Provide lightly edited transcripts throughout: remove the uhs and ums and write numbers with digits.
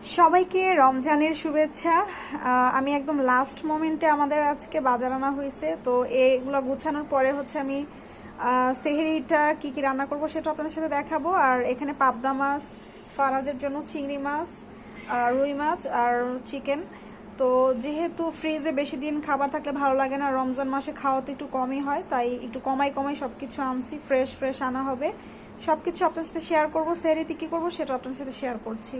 সবাইকে রমজানের শুভেচ্ছা। আমি একদম লাস্ট মোমেন্টে আমাদের আজকে বাজার আনা হয়েছে, তো এগুলো গুছানোর পরে হচ্ছে আমি সেহরিটা কি কি রান্না করব সেটা আপনাদের সাথে দেখাবো। আর এখানে পাবদা মাছ, ফারাজের জন্য চিংড়ি মাছ, রুই মাছ আর চিকেন। তো যেহেতু ফ্রিজে বেশি দিন খাবার থাকলে ভালো লাগে না, রমজান মাসে খাওয়া তো একটু কমই হয়, তাই একটু কমাই কমাই সব কিছু আনছি, ফ্রেশ ফ্রেশ আনা হবে। সব কিছু আপনার সাথে শেয়ার করবো, সেহরিতে কী করবো সেটা আপনার সাথে শেয়ার করছি।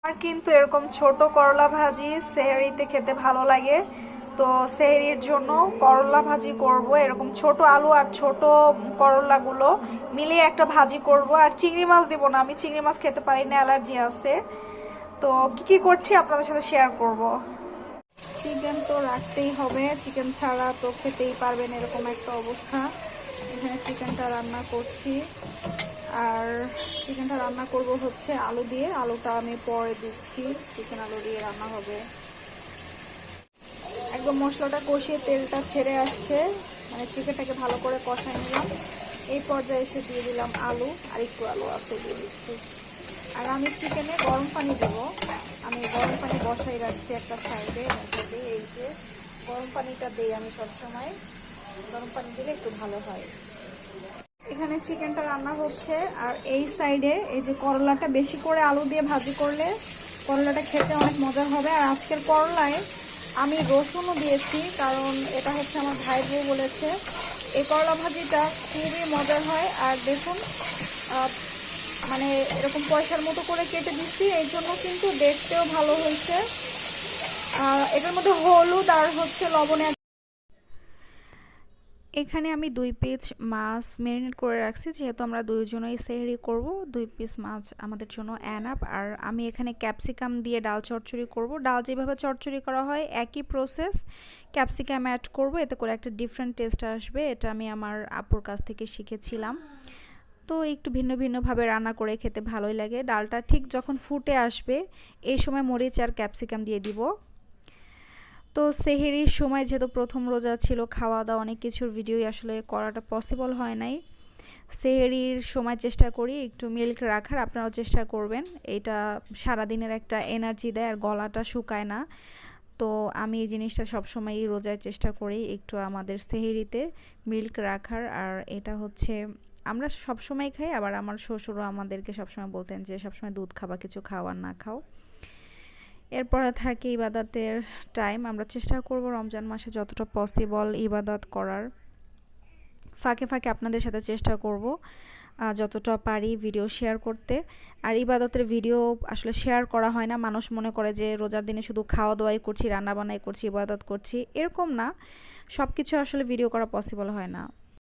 আর কিন্তু এরকম ছোট করলা ভাজি সেহরিতে খেতে ভালো লাগে, তো সেহরির জন্য করলা ভাজি করব। এরকম ছোট আলু আর ছোট করলাগুলো মিলিয়ে একটা ভাজি করব। আর চিংড়ি মাছ দিব না, আমি চিংড়ি মাছ খেতে পারি না, অ্যালার্জি আছে। তো কি কি করছি আপনাদের সাথে শেয়ার করব। চিকেন তো রাখতেই হবে, চিকেন ছাড়া তো খেতেই পারবেন এরকম একটা অবস্থা। এখানে চিকেনটা রান্না করছি, আর চিকেনটা রান্না করব হচ্ছে আলু দিয়ে। আলুটা আমি পরে দিচ্ছি, চিকেন আলু দিয়ে রান্না হবে। একদম মশলাটা কষিয়ে তেলটা ছেড়ে আসছে, মানে চিকেনটাকে ভালো করে কষাই নিলাম। এই পর্যায়ে এসে দিয়ে দিলাম আলু, আর একটু আলু আছে দিয়ে দিচ্ছি। আর আমি চিকেনে গরম পানি দেব, আমি গরম পানি বসাই রাখছি একটা সাইডে। এই যে গরম পানিটা দিই আমি সবসময়, গরম পানি দিলে একটু ভালো হয়। এখানে চিকেনটা রান্না হচ্ছে, আর এই সাইডে এই যে করলাটা বেশি করে আলু দিয়ে ভাজি করলে করলাটা খেতে অনেক মজার হবে। আর আজকের করলায় আমি রসুনও দিয়েছি, কারণ এটা হচ্ছে আমার ভাই বউ বলেছে এই করলা ভাজিটা খুবই মজার হয়। আর দেখুন মানে এরকম পয়সার মতো করে কেটে দিচ্ছি, এই জন্য কিন্তু দেখতেও ভালো হয়েছে। এটার মধ্যে হলুদ আর হচ্ছে লবণে এখানে আমি 2 পিস মাছ ম্যারিনেট করে রাখছি, যেহেতু আমরা দুইজনেই সেহরি করব। 2 পিস মাছ আমাদের জন্য এনাফ। আর আমি এখানে ক্যাপসিকাম দিয়ে ডাল চচ্চড়ি করব। ডাল যেভাবে চচ্চড়ি করা হয় একই প্রসেস, ক্যাপসিকাম অ্যাড করব, এতে করে একটা ডিফারেন্ট টেস্ট আসবে। এটা আমি আমার আপুর কাছ থেকে শিখেছিলাম। তো একটু ভিন্ন ভিন্নভাবে রান্না করে খেতে ভালোই লাগে। ডালটা ঠিক যখন ফুটে আসবে এই সময় মরিচ আর ক্যাপসিকাম দিয়ে দিব। তো সেহরির সময় যেহেতু প্রথম রোজা ছিল, খাওয়া দাওয়া অনেক কিছুর ভিডিওই আসলে করাটা পসিবল হয় নাই। সেহরির সময় চেষ্টা করি একটু মিল্ক রাখার, আপনারাও চেষ্টা করবেন। এটা সারাদিনের একটা এনার্জি দেয় আর গলাটা শুকায় না। তো আমি এই জিনিসটা সবসময়ই রোজায় চেষ্টা করি একটু আমাদের সেহরিতে মিল্ক রাখার। আর এটা হচ্ছে আমরা সবসময় খাই, আবার আমার শ্বশুরও আমাদেরকে সবসময় বলতেন যে সবসময় দুধ খাবা, কিছু খাও আর না খাও। এরপরে থাকে ইবাদতের টাইম, আমরা চেষ্টা করব রমজান মাসে যতটা পসিবল ইবাদত করার। ফাঁকে ফাঁকে আপনাদের সাথে চেষ্টা করব যতটা পারি ভিডিও শেয়ার করতে। আর ইবাদতের ভিডিও আসলে শেয়ার করা হয় না, মানুষ মনে করে যে রোজার দিনে শুধু খাওয়া দাওয়াই করছি, রান্না বান্নাই করছি, ইবাদত করছি, এরকম না। সব কিছু আসলে ভিডিও করা পসিবল হয় না।